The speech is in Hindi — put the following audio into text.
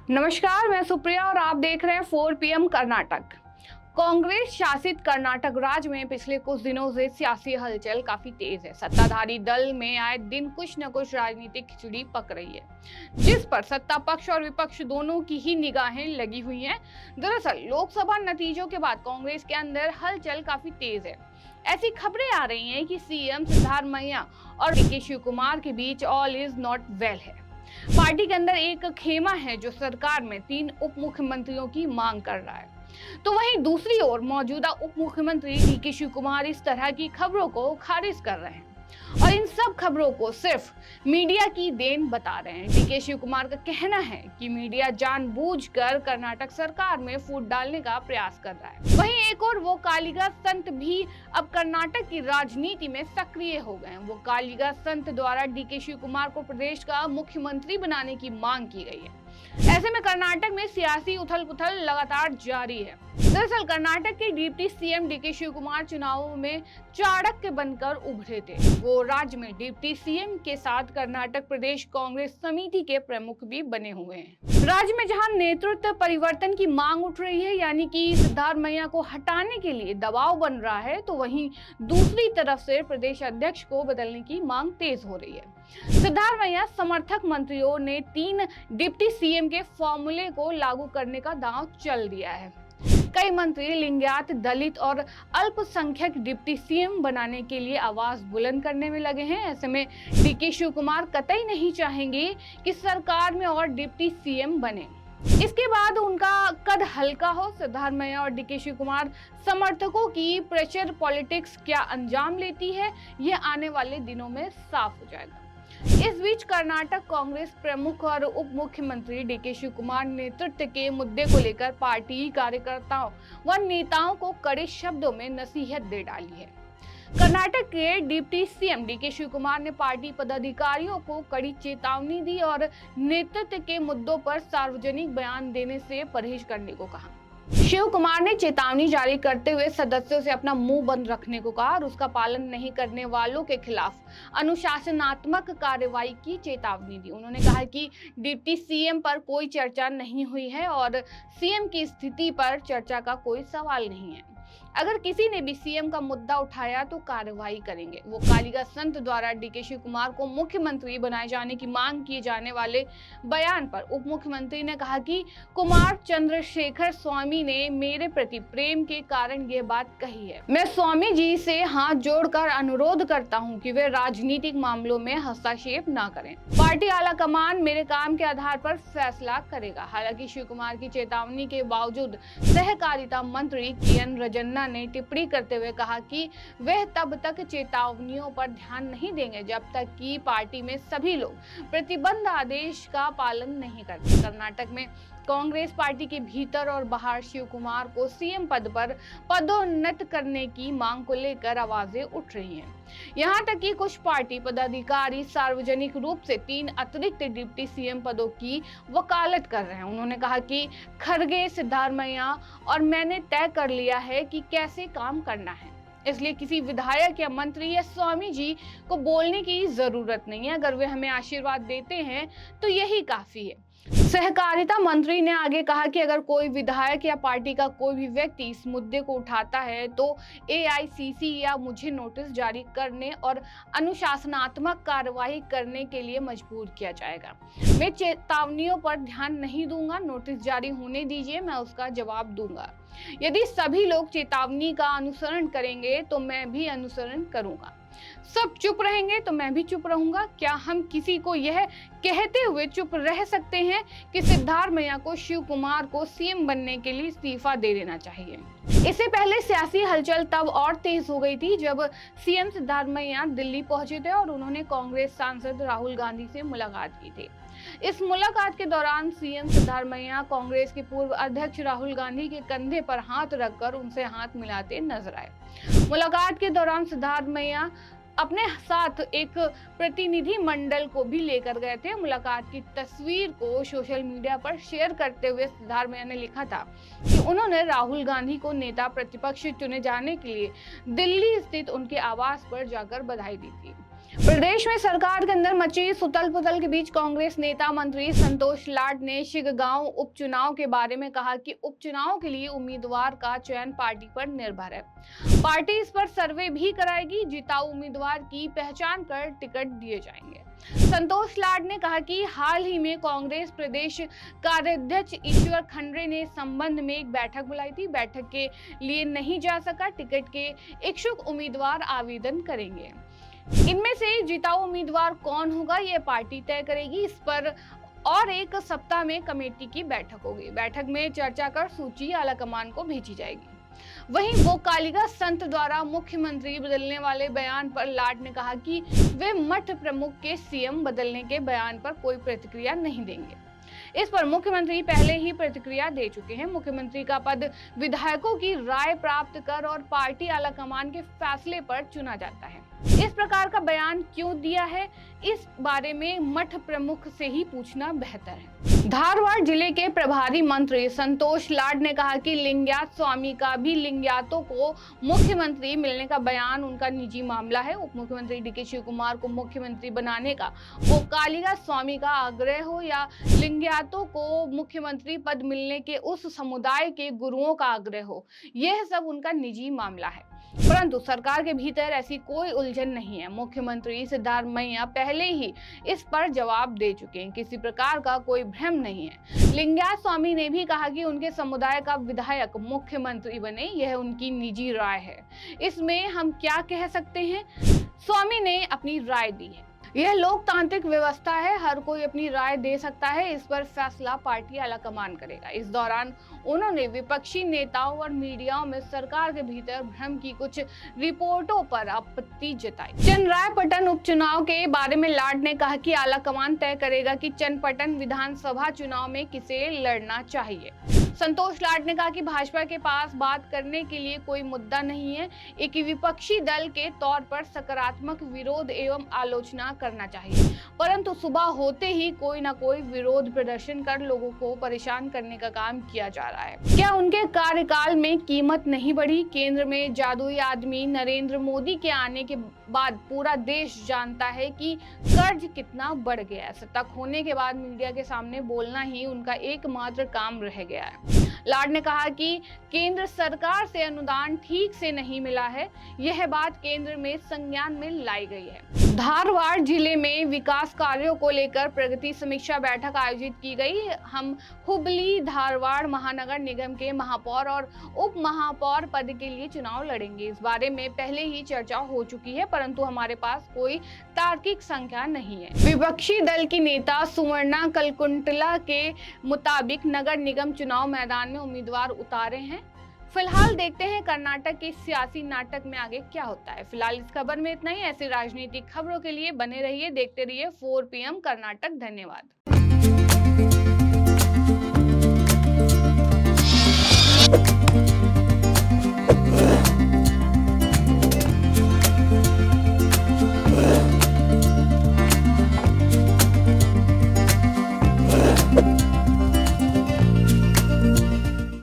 नमस्कार, मैं सुप्रिया और आप देख रहे हैं 4 PM कर्नाटक। कांग्रेस शासित कर्नाटक राज्य में पिछले कुछ दिनों से सियासी हलचल काफी तेज है। सत्ताधारी दल में आए दिन कुछ न कुछ राजनीतिक खिचड़ी पक रही है, जिस पर सत्ता पक्ष और विपक्ष दोनों की ही निगाहें लगी हुई हैं। दरअसल लोकसभा नतीजों के बाद कांग्रेस के अंदर हलचल काफी तेज है। ऐसी खबरें आ रही हैं कि सीएम सिद्धारमैया और डीके शिव कुमार के बीच ऑल इज नॉट वेल है। पार्टी के अंदर एक खेमा है जो सरकार में 3 उप मुख्यमंत्रियों की मांग कर रहा है। तो वहीं दूसरी ओर मौजूदा उप मुख्यमंत्री डीके शिव कुमार इस तरह की खबरों को खारिज कर रहे हैं और इन सब खबरों को सिर्फ मीडिया की देन बता रहे हैं। डीके शिव कुमार का कहना है कि मीडिया जानबूझकर कर्नाटक सरकार में फूट डालने का प्रयास कर रहा है। वहीं एक और वो कालीगा संत भी अब कर्नाटक की राजनीति में सक्रिय हो गए हैं। वो कालीगा संत द्वारा डीके शिव कुमार को प्रदेश का मुख्यमंत्री बनाने की मांग की गई है। ऐसे में कर्नाटक में सियासी उथल-पुथल लगातार जारी है। दरअसल कर्नाटक के deputy CM DK Shiv Kumar चुनावों में चाणक्य बनकर उभरे थे। वो राज्य में डिप्टी सीएम के साथ कर्नाटक प्रदेश कांग्रेस समिति के प्रमुख भी बने हुए हैं। राज्य में जहां नेतृत्व परिवर्तन की मांग उठ रही है, यानी कि सिद्धारमैया को हटाने के लिए दबाव बन रहा है, तो वहीं दूसरी तरफ से प्रदेश अध्यक्ष को बदलने की मांग तेज हो रही है। सिद्धारमैया समर्थक मंत्रियों ने 3 डिप्टी सीएम के फॉर्मूले को लागू करने का दांव चल दिया है। कई मंत्री लिंगायत, दलित और अल्पसंख्यक डिप्टी सीएम बनाने के लिए आवाज बुलंद करने में लगे हैं। ऐसे में डीके शिव कुमार कतई नहीं चाहेंगे कि सरकार में और डिप्टी सीएम बने। इसके बाद उनका कद हल्का हो। सिद्धारमैया और डीके शिव कुमार समर्थकों की प्रेशर पॉलिटिक्स क्या अंजाम लेती है, यह आने वाले दिनों में साफ हो जाएगा। इस बीच कर्नाटक कांग्रेस प्रमुख और उप मुख्यमंत्री डीके शिव कुमार नेतृत्व के मुद्दे को लेकर पार्टी कार्यकर्ताओं व नेताओं को कड़े शब्दों में नसीहत दे डाली है। कर्नाटक के deputy CM DK Shiv Kumar ने पार्टी पदाधिकारियों को कड़ी चेतावनी दी और नेतृत्व के मुद्दों पर सार्वजनिक बयान देने से परहेज करने को कहा। शिव कुमार ने चेतावनी जारी करते हुए सदस्यों से अपना मुंह बंद रखने को कहा और उसका पालन नहीं करने वालों के खिलाफ अनुशासनात्मक कार्रवाई की चेतावनी दी। उन्होंने कहा कि डिप्टी सीएम पर कोई चर्चा नहीं हुई है और सीएम की स्थिति पर चर्चा का कोई सवाल नहीं है। अगर किसी ने भी सीएम का मुद्दा उठाया तो कार्रवाई करेंगे। वो कालीगा संत द्वारा डीके शिव कुमार को मुख्यमंत्री बनाए जाने की मांग किए जाने वाले बयान पर उप मुख्यमंत्री ने कहा कि कुमार चंद्रशेखर स्वामी ने मेरे प्रति प्रेम के कारण ये बात कही है। मैं स्वामी जी से हाथ जोड़कर अनुरोध करता हूं कि वे राजनीतिक मामलों में हस्तक्षेप न करें। पार्टी आला कमान मेरे काम के आधार पर फैसला करेगा। हालांकि शिव कुमार की चेतावनी के बावजूद सहकारिता मंत्री किरण रजन्ना ने टिप्पणी करते हुए कहा कि वह तब तक चेतावनियों पर ध्यान नहीं देंगे जब तक कि पार्टी में सभी लोग प्रतिबंध आदेश का पालन नहीं करते। कर्नाटक में कांग्रेस पार्टी के भीतर और बाहर शिव कुमार को सीएम पद पर पदोन्नत करने की मांग को लेकर आवाजें उठ रही हैं। यहां तक कि कुछ पार्टी पदाधिकारी सार्वजनिक रूप से 3 अतिरिक्त डिप्टी सीएम पदों की वकालत कर रहे हैं। उन्होंने कहा कि खड़गे, सिद्धारमैया और मैंने तय कर लिया है कि कैसे काम करना है, इसलिए किसी विधायक या मंत्री या स्वामी जी को बोलने की जरूरत नहीं है। अगर वे हमें आशीर्वाद देते हैं तो यही काफी है। सहकारिता मंत्री ने आगे कहा कि अगर कोई विधायक या पार्टी का कोई भी व्यक्ति इस मुद्दे को उठाता है तो एआईसीसी या मुझे नोटिस जारी करने और अनुशासनात्मक कार्रवाई करने के लिए मजबूर किया जाएगा। मैं चेतावनियों पर ध्यान नहीं दूंगा, नोटिस जारी होने दीजिए, मैं उसका जवाब दूंगा। यदि सभी लोग चेतावनी का अनुसरण करेंगे तो मैं भी अनुसरण करूंगा। सब चुप रहेंगे तो मैं भी चुप रहूंगा। क्या हम किसी को यह कहते हुए चुप रह सकते हैं कि सिद्धारमैया को शिव कुमार को सीएम बनने के लिए इस्तीफा दे देना चाहिए? इससे पहले सियासी हलचल तब और तेज हो गई थी जब सीएम सिद्धारमैया दिल्ली पहुंचे थे और उन्होंने कांग्रेस सांसद राहुल गांधी से मुलाकात की थी। इस मुलाकात के दौरान सीएम सिद्धारमैया कांग्रेस के पूर्व अध्यक्ष राहुल गांधी के कंधे पर हाथ रखकर उनसे हाथ मिलाते नजर आए। मुलाकात के दौरान सिद्धारमैया अपने साथ एक प्रतिनिधि मंडल को भी लेकर गए थे। मुलाकात की तस्वीर को सोशल मीडिया पर शेयर करते हुए सिद्धारमैया ने लिखा था कि उन्होंने राहुल गांधी को नेता प्रतिपक्ष चुने जाने के लिए दिल्ली स्थित उनके आवास पर जाकर बधाई दी थी। प्रदेश में सरकार के अंदर मची सुतल पुतल के बीच कांग्रेस नेता मंत्री संतोष लाड ने शिगगांव उपचुनाव के बारे में कहा कि उपचुनाव के लिए उम्मीदवार का चयन पार्टी पर निर्भर है। पार्टी इस पर सर्वे भी कराएगी, जिताऊ उम्मीदवार की पहचान कर टिकट दिए जाएंगे। संतोष लाड ने कहा कि हाल ही में कांग्रेस प्रदेश कार्याध्यक्ष ईश्वर खंडरे ने इस संबंध में एक बैठक बुलाई थी। बैठक के लिए नहीं जा सका, टिकट के इच्छुक उम्मीदवार आवेदन करेंगे। इनमें से जिताऊ उम्मीदवार कौन होगा, ये पार्टी तय करेगी। इस पर और एक सप्ताह में कमेटी की बैठक होगी। बैठक में चर्चा कर सूची आलाकमान को भेजी जाएगी। वहीं वो कालिका संत द्वारा मुख्यमंत्री बदलने वाले बयान पर लाड ने कहा कि वे मठ प्रमुख के सीएम बदलने के बयान पर कोई प्रतिक्रिया नहीं देंगे। इस पर मुख्यमंत्री पहले ही प्रतिक्रिया दे चुके हैं। मुख्यमंत्री का पद विधायकों की राय प्राप्त कर और पार्टी आलाकमान के फैसले पर चुना जाता है। इस प्रकार का बयान क्यों दिया है, इस बारे में मठ प्रमुख से ही पूछना बेहतर है। धारवाड़ जिले के प्रभारी मंत्री संतोष लाड ने कहा कि लिंगायत स्वामी का भी लिंगायतों को मुख्यमंत्री मिलने का बयान उनका निजी मामला है। उप मुख्यमंत्री डीके शिव कुमार को मुख्यमंत्री बनाने का वो कालिका स्वामी का आग्रह हो या लिंगायतों को मुख्यमंत्री पद मिलने के उस समुदाय के गुरुओं का आग्रह हो, यह सब उनका निजी मामला है। परंतु सरकार के भीतर ऐसी कोई उलझन नहीं है। मुख्यमंत्री सिद्धारमैया पहले ही इस पर जवाब दे चुके हैं। किसी प्रकार का कोई भ्रम नहीं है। लिंगायत स्वामी ने भी कहा कि उनके समुदाय का विधायक मुख्यमंत्री बने, यह उनकी निजी राय है। इसमें हम क्या कह सकते हैं? स्वामी ने अपनी राय दी है। यह लोकतांत्रिक व्यवस्था है, हर कोई अपनी राय दे सकता है। इस पर फैसला पार्टी आलाकमान करेगा। इस दौरान उन्होंने विपक्षी नेताओं और मीडिया में सरकार के भीतर भ्रम की कुछ रिपोर्टों पर आपत्ति जताई। चंद्रायपट्टन उपचुनाव के बारे में लाड ने कहा कि आलाकमान तय करेगा कि चंद्रपट्टन विधानसभा चुनाव में किसे लड़ना चाहिए। संतोष लाड ने कहा कि भाजपा के पास बात करने के लिए कोई मुद्दा नहीं है। एक विपक्षी दल के तौर पर सकारात्मक विरोध एवं आलोचना करना चाहिए, परंतु सुबह होते ही कोई ना कोई विरोध प्रदर्शन कर लोगों को परेशान करने का काम किया जा रहा है। क्या उनके कार्यकाल में कीमत नहीं बढ़ी? केंद्र में जादुई आदमी नरेंद्र मोदी के आने के बाद पूरा देश जानता है कि कर्ज कितना बढ़ गया है। सत्ता खोने के बाद मीडिया के सामने बोलना ही उनका एकमात्र काम रह गया है। लाड ने कहा कि केंद्र सरकार से अनुदान ठीक से नहीं मिला है, यह बात केंद्र में संज्ञान में लाई गई है। धारवाड़ जिले में विकास कार्यों को लेकर प्रगति समीक्षा बैठक आयोजित की गई। हम हुबली धारवाड़ महानगर निगम के महापौर और उप महापौर पद के लिए चुनाव लड़ेंगे। इस बारे में पहले ही चर्चा हो चुकी है, परंतु हमारे पास कोई तार्किक संख्या नहीं है। विपक्षी दल की नेता सुवर्णा कलकुंटला के मुताबिक नगर निगम चुनाव मैदान में उम्मीदवार उतारे हैं। फिलहाल देखते हैं कर्नाटक के सियासी नाटक में आगे क्या होता है। फिलहाल इस खबर में इतना ही। ऐसी राजनीतिक खबरों के लिए बने रहिए, देखते रहिए 4 PM कर्नाटक। धन्यवाद।